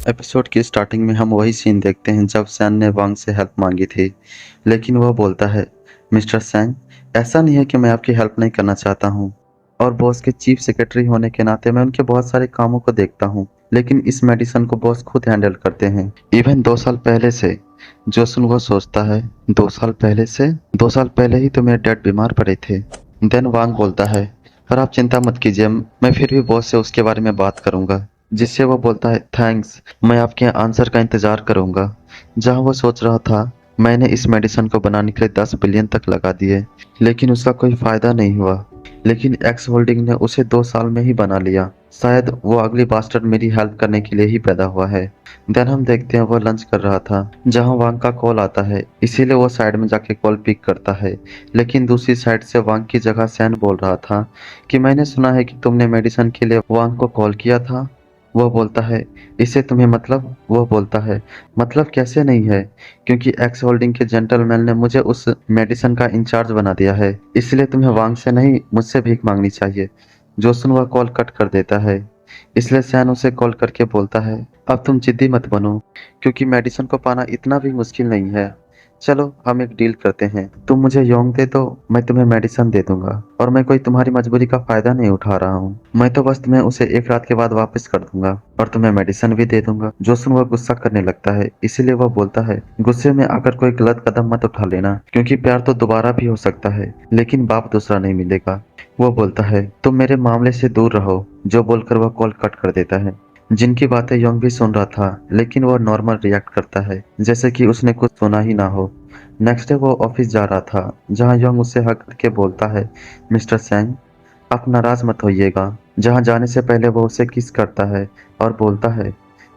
Episode की starting में हम वही सीन देखते हैं जब सैन ने वांग से हेल्प मांगी थी, लेकिन वह बोलता है, मिस्टर सैंग, ऐसा नहीं है कि मैं आपकी हेल्प नहीं करना चाहता हूँ, और बॉस के चीफ सेक्रेटरी होने के नाते मैं उनके बहुत सारे कामों को देखता हूँ, लेकिन इस मेडिसिन को बॉस खुद हैंडल करते हैं। इवन 2 साल पहले से। जोसन वो सोचता है, 2 साल पहले से? 2 साल पहले ही तो मेरे डैड बीमार पड़े थे। देन वांग बोलता है, पर आप चिंता मत कीजिए, मैं फिर भी बॉस से उसके बारे में बात करूंगा। जिससे वो बोलता है, थैंक्स, मैं आपके आंसर का इंतजार करूंगा। जहां वो सोच रहा था, मैंने इस मेडिसिन को बनाने के लिए 10 बिलियन तक लगा दिए, लेकिन उसका कोई फायदा नहीं हुआ। लेकिन एक्स होल्डिंग ने उसे 2 साल में ही बना लिया। शायद वो अगली बास्टर्ड मेरी हेल्प करने के लिए ही पैदा हुआ है। देन हम देखते हैं वो लंच कर रहा था, जहां वांग का कॉल आता है, इसीलिए वो साइड में जाके कॉल पिक करता है। लेकिन दूसरी साइड से वांग की जगह सैन बोल रहा था कि मैंने सुना है कि तुमने मेडिसिन के लिए वांग को कॉल किया था। वो बोलता है, इसे तुम्हें मतलब? वो बोलता है, मतलब कैसे नहीं है, क्योंकि एक्स होल्डिंग के जेंटलमैन ने मुझे उस मेडिसिन का इंचार्ज बना दिया है, इसलिए तुम्हें वांग से नहीं मुझसे भीख मांगनी चाहिए। जोसन वह कॉल कट कर देता है। इसलिए सैन उसे कॉल करके बोलता है, अब तुम जिद्दी मत बनो, क्योंकि मेडिसिन को पाना इतना भी मुश्किल नहीं है। चलो हम एक डील करते हैं, तुम मुझे योंग दे दो, मैं तुम्हें मेडिसिन दे दूंगा, और मैं कोई तुम्हारी मजबूरी का फायदा नहीं उठा रहा हूँ। मैं तो बस तुम्हें उसे 1 रात के बाद वापस कर दूंगा, और तुम्हें मेडिसिन भी दे दूंगा। जोसन वह गुस्सा करने लगता है, इसीलिए वह बोलता है, गुस्से में आकर कोई गलत कदम मत उठा लेना, क्योंकि प्यार तो दोबारा भी हो सकता है, लेकिन बाप दूसरा नहीं मिलेगा। वो बोलता है, तुम मेरे मामले से दूर रहो। जो बोलकर वह कॉल कट कर देता है। जिनकी बातें योंग भी सुन रहा था, लेकिन वह नॉर्मल रिएक्ट करता है, जैसे कि उसने कुछ सुना ही ना हो। नेक्स्ट डे वो ऑफिस जा रहा था, जहां योंग उससे हक करके बोलता है, मिस्टर सैंग, आप नाराज मत होइएगा। जहां जाने से पहले वो उसे किस करता है और बोलता है,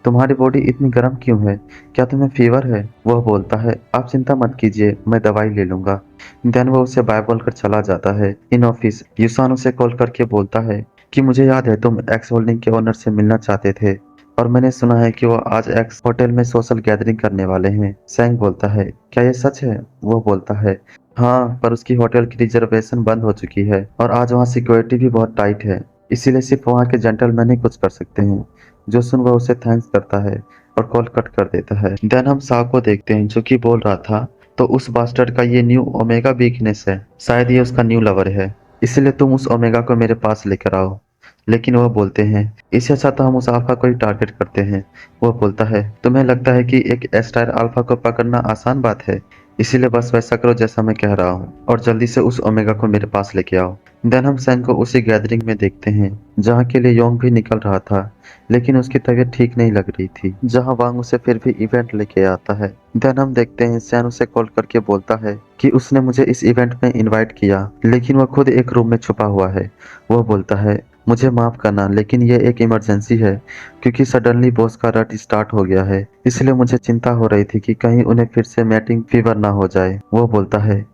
तुम्हारी बॉडी इतनी गर्म क्यों है, क्या तुम्हें फीवर है? वह बोलता है, आप चिंता मत कीजिए, मैं दवाई ले लूंगा। देन वो उसे बाय बोलकर चला जाता है। इन ऑफिस यूसान उसे कॉल करके बोलता है कि मुझे याद है तुम एक्स होल्डिंग के ओनर से मिलना चाहते थे, और मैंने सुना है कि वो आज एक्स होटल में सोशल गैदरिंग करने वाले हैं। सैंग बोलता है, क्या ये सच है? वो बोलता है, हाँ, पर उसकी होटल की रिजर्वेशन बंद हो चुकी है, और आज वहाँ सिक्योरिटी भी बहुत टाइट है, इसीलिए सिर्फ वहाँ के जेंटलमैन ही कुछ कर सकते हैं। जो सुन वह उसे थैंक्स करता है और कॉल कट कर देता है। देन हम साव को देखते हैं, जो कि बोल रहा था, तो उस बास्टर्ड का ये न्यू ओमेगा वीकनेस है, शायद ये उसका न्यू लवर है, इसलिए तुम उस ओमेगा को मेरे पास लेकर आओ। लेकिन वह बोलते हैं, इससे अच्छा तो हम उस अल्फा को ही टारगेट करते हैं। वह बोलता है, तुम्हें लगता है कि एक एस्टायर अल्फा को पकड़ना आसान बात है, इसीलिए बस वैसा करो जैसा मैं कह रहा हूँ, और जल्दी से उस ओमेगा को मेरे पास लेके आओ। देन हम सैन को उसी गैदरिंग में देखते हैं, जहाँ के लिए योंग भी निकल रहा था, लेकिन उसकी तबीयत ठीक नहीं लग रही थी, जहाँ वांग उसे फिर भी इवेंट लेके आता है। देन हम देखते हैं सैन उसे कॉल करके बोलता है कि उसने मुझे इस इवेंट में इनवाइट किया, लेकिन वह खुद एक रूम में छुपा हुआ है। वह बोलता है, मुझे माफ करना, लेकिन यह एक इमरजेंसी है, क्योंकि सडनली बॉस का रट स्टार्ट हो गया है, इसलिए मुझे चिंता हो रही थी कि कहीं उन्हें फिर से मैटिंग फीवर ना हो जाए। वो बोलता है,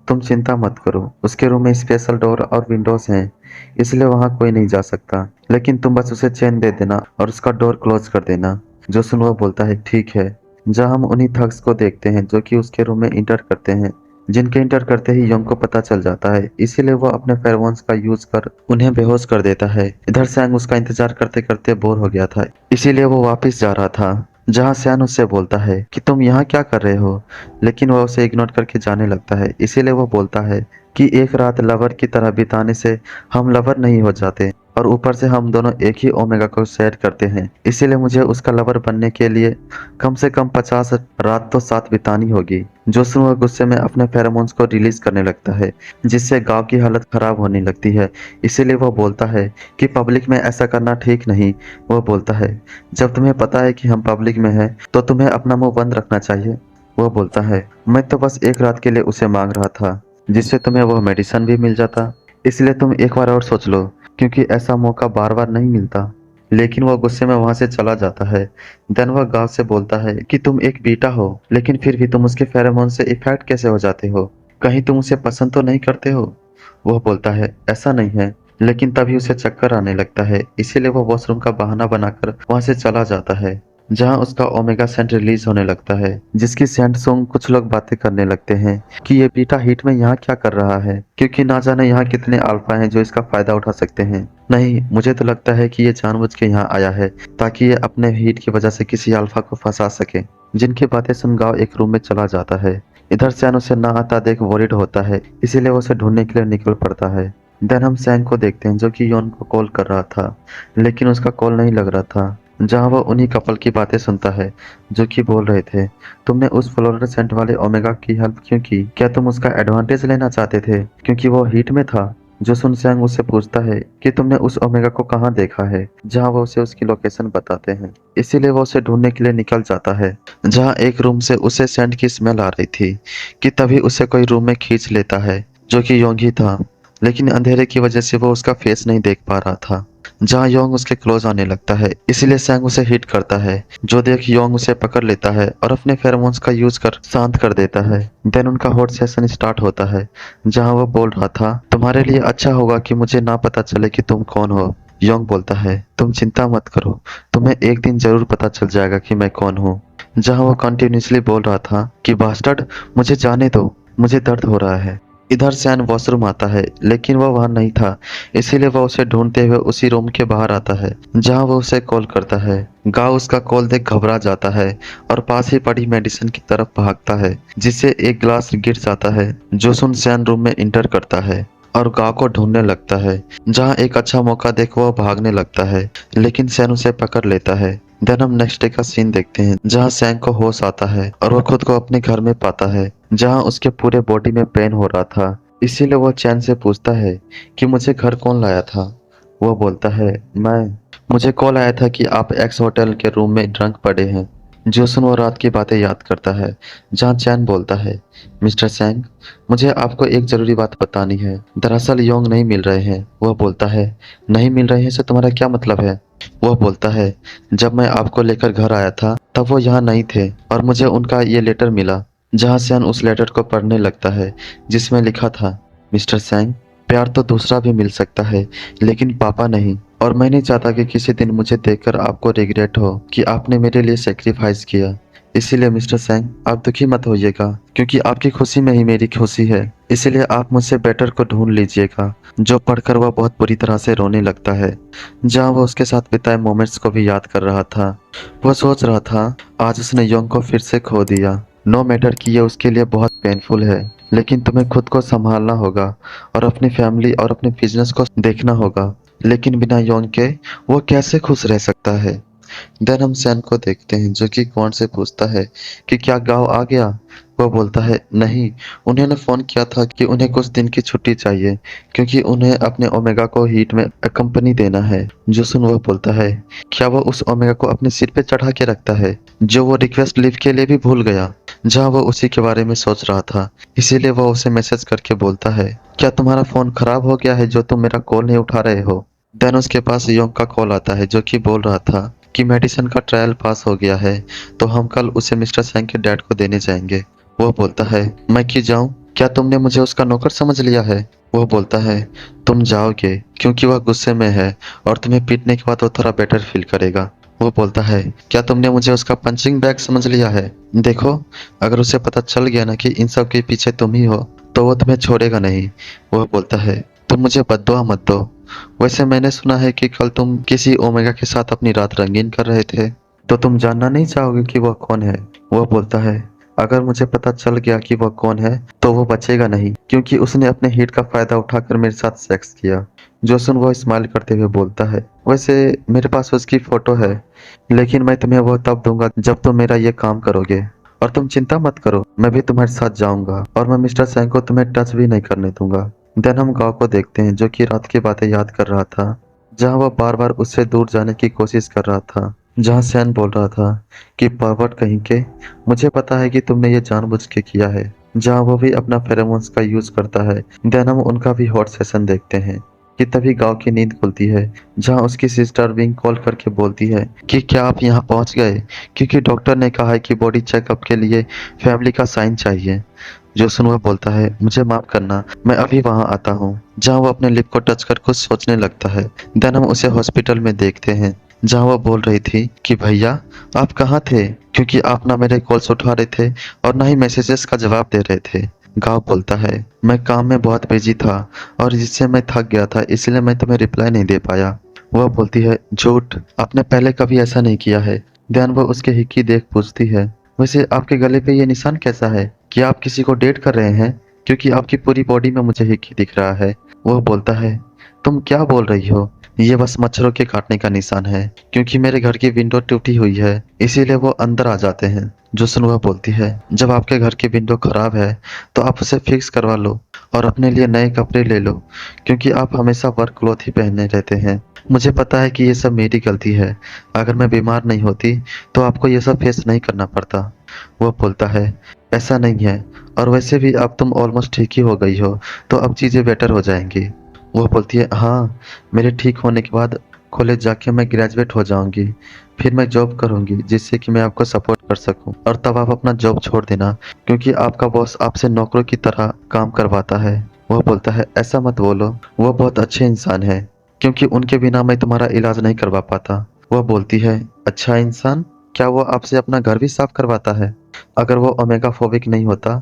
तुम चिंता मत करो, उसके रूम में स्पेशल डोर और विंडोज हैं, इसलिए वहां कोई नहीं जा सकता, लेकिन तुम बस उसे चेन दे देना और उसका डोर क्लोज कर देना। जो सुन वो बोलता है, ठीक है। जहां हम उन्हीं थग्स को देखते हैं जो कि उसके रूम में इंटर करते हैं, जिनके इंटर करते ही योंग को पता चल जाता है, इसीलिए वो अपने फेरोमोन्स का यूज कर उन्हें बेहोश कर देता है। इधर सैंग उसका इंतजार करते करते बोर हो गया था, इसीलिए वो वापस जा रहा था, जहां सैन उससे बोलता है कि तुम यहाँ क्या कर रहे हो, लेकिन वह उसे इग्नोर करके जाने लगता है। इसीलिए वो बोलता है कि एक रात लवर की तरह बिताने से हम लवर नहीं हो जाते, और ऊपर से हम दोनों एक ही ओमेगा को शेयर करते हैं, इसीलिए मुझे उसका लवर बनने के लिए कम से कम 50 रात तो साथ बितानी होगी। जोसन वह गुस्से में अपने फेरोमोन्स को रिलीज करने लगता है, जिससे गांव की हालत खराब होने लगती है। इसीलिए वह बोलता है कि पब्लिक में ऐसा करना ठीक नहीं। वह बोलता है, जब तुम्हें पता है कि हम पब्लिक में हैं, तो तुम्हें अपना मुंह बंद रखना चाहिए। वह बोलता है, मैं तो बस एक रात के लिए उसे मांग रहा था, जिससे तुम्हें वह मेडिसिन भी मिल जाता, इसलिए तुम एक बार और सोच लो, क्योंकि ऐसा मौका बार बार नहीं मिलता। लेकिन वह गुस्से में वहां से चला जाता है। देन वह गांव से बोलता है कि तुम एक बीटा हो, लेकिन फिर भी तुम उसके फेरोमोन से इफेक्ट कैसे हो जाते हो, कहीं तुम उसे पसंद तो नहीं करते हो? वह बोलता है, ऐसा नहीं है, लेकिन तभी उसे चक्कर आने लगता है, इसीलिए वह वॉशरूम का बहाना बनाकर वहां से चला जाता है। जहां उसका ओमेगा सेंट रिलीज होने लगता है, जिसकी सेंट सुंग कुछ लोग बातें करने लगते हैं कि ये बीटा हीट में यहाँ क्या कर रहा है, क्योंकि ना जाने यहाँ कितने अल्फा हैं जो इसका फायदा उठा सकते हैं। नहीं, मुझे तो लगता है कि ये जानबूझ के यहाँ आया है ताकि ये अपने हीट की वजह से किसी अल्फा को फंसा सके। जिनकी बातें सुन गाओ एक रूम में चला जाता है। इधर सैन उसे ना आता देख वॉरिड होता है, इसीलिए वो उसे ढूंढने के लिए निकल पड़ता है। देन हम सैंग को देखते हैं जो कि योन को कॉल कर रहा था, लेकिन उसका कॉल नहीं लग रहा था। जहाँ वो उन्हीं कपल की बातें सुनता है जो कि बोल रहे थे, तुमने उस फ्लोरोसेंट वाले ओमेगा की हेल्प क्यों की? क्या तुम उसका एडवांटेज लेना चाहते थे क्योंकि वो हीट में था? जो सुन सैंग उससे पूछता है कि तुमने उस ओमेगा को कहाँ देखा है, जहाँ वो उसे उसकी लोकेशन बताते हैं। इसीलिए वो उसे ढूंढने के लिए निकल जाता है। जहाँ एक रूम से उसे सेंट की स्मेल आ रही थी कि तभी उसे कोई रूम में खींच लेता है जो कि योंग ही था, लेकिन अंधेरे की वजह से वो उसका फेस नहीं देख पा रहा था। जहाँ योंग उसके क्लोज आने लगता है, इसीलिए सैंग उसे हिट करता है, जो देख योंग उसे पकड़ लेता है और अपने फेरोमोन्स का यूज कर शांत कर देता है। देन उनका हॉट सेशन स्टार्ट होता है, जहाँ वो बोल रहा था, तुम्हारे लिए अच्छा होगा कि मुझे ना पता चले कि तुम कौन हो। योंग बोलता है, तुम चिंता मत करो, तुम्हें एक दिन जरूर पता चल जाएगा कि मैं कौन हूँ। जहाँ वो कंटिन्यूसली बोल रहा था कि बास्टर्ड, मुझे जाने दो, मुझे दर्द हो रहा है। इधर सैन वॉशरूम आता है, लेकिन वह वहां नहीं था, इसीलिए वह उसे ढूंढते हुए उसी रूम के बाहर आता है जहां वो उसे कॉल करता है। गाओ उसका कॉल देख घबरा जाता है और पास ही पड़ी मेडिसिन की तरफ भागता है, जिससे एक ग्लास गिर जाता है। जो सुन सैन रूम में इंटर करता है और गांव को ढूंढने लगता है। जहां एक अच्छा मौका देख वह भागने लगता है, लेकिन सैन उसे पकड़ लेता है। देन हम नेक्स्ट डे का सीन देखते हैं, जहां सैंग को होश आता है और वह खुद को अपने घर में पाता है, जहां उसके पूरे बॉडी में पेन हो रहा था। इसीलिए वह चैन से पूछता है कि मुझे घर कौन लाया था। वह बोलता है, मैं। मुझे कॉल आया था कि आप एक्स होटल के रूम में ड्रंक पड़े हैं। जोसन वो रात की बातें याद करता है, जहाँ चैन बोलता है, मिस्टर सैंग, मुझे आपको एक जरूरी बात बतानी है। दरअसल योंग नहीं मिल रहे हैं। वह बोलता है, नहीं मिल रहे हैं से तुम्हारा क्या मतलब है? वह बोलता है, जब मैं आपको लेकर घर आया था तब वो यहाँ नहीं थे और मुझे उनका ये लेटर मिला। जहाँ सैन उस लेटर को पढ़ने लगता है, जिसमें लिखा था, मिस्टर सैंग, प्यार तो दूसरा भी मिल सकता है, लेकिन पापा नहीं। और मैं नहीं चाहता कि किसी दिन मुझे देखकर आपको रिग्रेट हो कि आपने मेरे लिए सेक्रीफाइस किया। इसीलिए मिस्टर सैंग, आप दुखी मत होइएगा, क्योंकि आपकी खुशी में ही मेरी खुशी है। इसीलिए आप मुझसे बेटर को ढूंढ लीजिएगा। जो पढ़कर वह बहुत बुरी तरह से रोने लगता है। जहाँ वह उसके साथ बिताए मोमेंट्स को भी याद कर रहा था। वह सोच रहा था, आज उसने योंग को फिर से खो दिया। नो मैटर कि ये उसके लिए बहुत पेनफुल है, लेकिन तुम्हें खुद को संभालना होगा और अपनी फैमिली और अपने बिजनेस को देखना होगा। लेकिन बिना योंग के वो कैसे खुश रह सकता है? देन हम सैन को देखते हैं, जो कि क्वान से पूछता है कि क्या गांव आ गया। वह बोलता है, नहीं, उन्होंने फोन किया था कि उन्हें कुछ दिन की छुट्टी चाहिए, क्योंकि उन्हें अपने ओमेगा को हीट में कंपनी देना है। जो सुन वह बोलता है, क्या वह उस ओमेगा को अपने सिर पे चढ़ा के रखता है, जो वो रिक्वेस्ट लीव के लिए भी भूल गया। जहाँ वो उसी के बारे में सोच रहा था, इसीलिए वह उसे मैसेज करके बोलता है, क्या तुम्हारा फोन खराब हो गया है जो तुम मेरा कॉल नहीं उठा रहे हो? देन उसके पास योंग का कॉल आता है, जो कि बोल रहा था कि मेडिसिन का ट्रायल पास हो गया है, तो हम कल उसे मिस्टर सैंग के डैड को देने जाएंगे। वो बोलता है, मैं क्यों जाऊं? क्या तुमने मुझे उसका नौकर समझ लिया है? वो बोलता है, तुम जाओगे क्योंकि वह गुस्से में है और तुम्हें पीटने के बाद वो थोड़ा बेटर फील करेगा। वो बोलता है, क्या तुमने मुझे उसका पंचिंग बैग समझ लिया है? देखो, अगर उसे पता चल गया ना कि इन सब के पीछे तुम ही हो, तो वो तुम्हें छोड़ेगा नहीं। वो बोलता है, तुम मुझे बद्दुआ मत दो। वैसे मैंने सुना है कि कल तुम किसी ओमेगा के साथ अपनी रात रंगीन कर रहे थे, तो तुम जानना नहीं चाहोगे कि वह कौन है? वह बोलता है, अगर मुझे पता चल गया कि वह कौन है तो वो बचेगा नहीं, क्योंकि उसने अपने हीट का फायदा उठाकर मेरे साथ सेक्स किया। जोसन वो स्माइल करते हुए बोलता है, वैसे मेरे पास उसकी फोटो है, लेकिन मैं तुम्हें वो तब दूंगा जब तुम मेरा ये काम करोगे। और तुम चिंता मत करो, मैं भी तुम्हारे साथ जाऊंगा और मैं मिस्टर सैंग को तुम्हें टच भी नहीं करने दूंगा। देन हम गांव को देखते हैं, जो कि रात की बातें याद कर रहा था, जहां वह बार बार उससे दूर जाने की कोशिश कर रहा था। जहां सैन बोल रहा था कि परवर्ट कहीं के, मुझे पता है कि तुमने ये जानबूझ के किया है। जहां वो भी अपना फेरोमोन्स का यूज करता है। देन हम उनका भी हॉट सेशन देखते हैं कि तभी गांव की नींद खुलती है, जहां उसकी सिस्टर विंग कॉल करके बोलती है कि क्या आप यहाँ पहुंच गए, क्योंकि डॉक्टर ने कहा है कि बॉडी चेकअप के लिए फैमिली का साइन चाहिए। जोसन वह बोलता है, मुझे माफ करना, मैं अभी वहां आता हूँ। जहां वो अपने लिप को टच कर कुछ सोचने लगता है। देन हम उसे हॉस्पिटल में देखते हैं, जहाँ वो बोल रही थी कि भैया आप कहाँ थे, क्योंकि आप ना मेरे कॉल्स उठा रहे थे और ना ही मैसेजेस का जवाब दे रहे थे। गाँव बोलता है मैं काम में बहुत बिजी था और जिससे मैं थक गया था, इसलिए मैं तुम्हें रिप्लाई नहीं दे पाया। वह बोलती है झूठ, आपने पहले कभी ऐसा नहीं किया है। ध्यान वो उसके हिक्की देख पूछती है वैसे आपके गले पे ये निशान कैसा है, कि आप किसी को डेट कर रहे हैं, क्योंकि आपकी पूरी बॉडी में मुझे हिक्की दिख रहा है। वह बोलता है तुम क्या बोल रही हो, ये बस मच्छरों के काटने का निशान है, क्योंकि मेरे घर की विंडो टूटी हुई है, इसीलिए वो अंदर आ जाते हैं। जोसन वह बोलती है जब आपके घर की विंडो खराब है तो आप उसे फिक्स करवा लो और अपने लिए नए कपड़े ले लो, क्योंकि आप हमेशा वर्क क्लॉथ ही पहने रहते हैं। मुझे पता है कि ये सब मेरी गलती है, अगर मैं बीमार नहीं होती तो आपको ये सब फेस नहीं करना पड़ता। वो बोलता है ऐसा नहीं है, और वैसे भी अब तुम ऑलमोस्ट ठीक ही हो गई हो, तो अब चीज़ें बेटर हो जाएंगी। वो बोलती है हाँ, मेरे ठीक होने के बाद कॉलेज जाके मैं ग्रेजुएट हो जाऊंगी, फिर मैं जॉब करूंगी जिससे कि मैं आपको सपोर्ट कर सकूं, और तब आप अपना जॉब छोड़ देना, क्योंकि आपका बॉस आपसे नौकरों की तरह काम करवाता है। वह बोलता है ऐसा मत बोलो, वह बहुत अच्छे इंसान है, क्योंकि उनके बिना मैं तुम्हारा इलाज नहीं करवा पाता। वह बोलती है अच्छा इंसान, क्या वो आपसे अपना घर भी साफ करवाता है? अगर वो ओमेगा फोबिक नहीं होता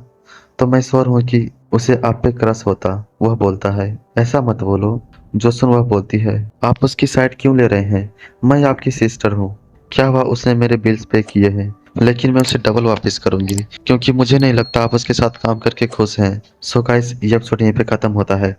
तो मैं श्योर हूँ कि उसे आप पे क्रश होता। वह बोलता है ऐसा मत बोलो। जोसन वह बोलती है आप उसकी साइड क्यों ले रहे हैं, मैं आपकी सिस्टर हूँ। क्या हुआ, उसने मेरे बिल्स पे किए हैं, लेकिन मैं उसे डबल वापस करूंगी, क्योंकि मुझे नहीं लगता आप उसके साथ काम करके खुश हैं। सो गाइस, ये एपिसोड यहीं पे खत्म होता है।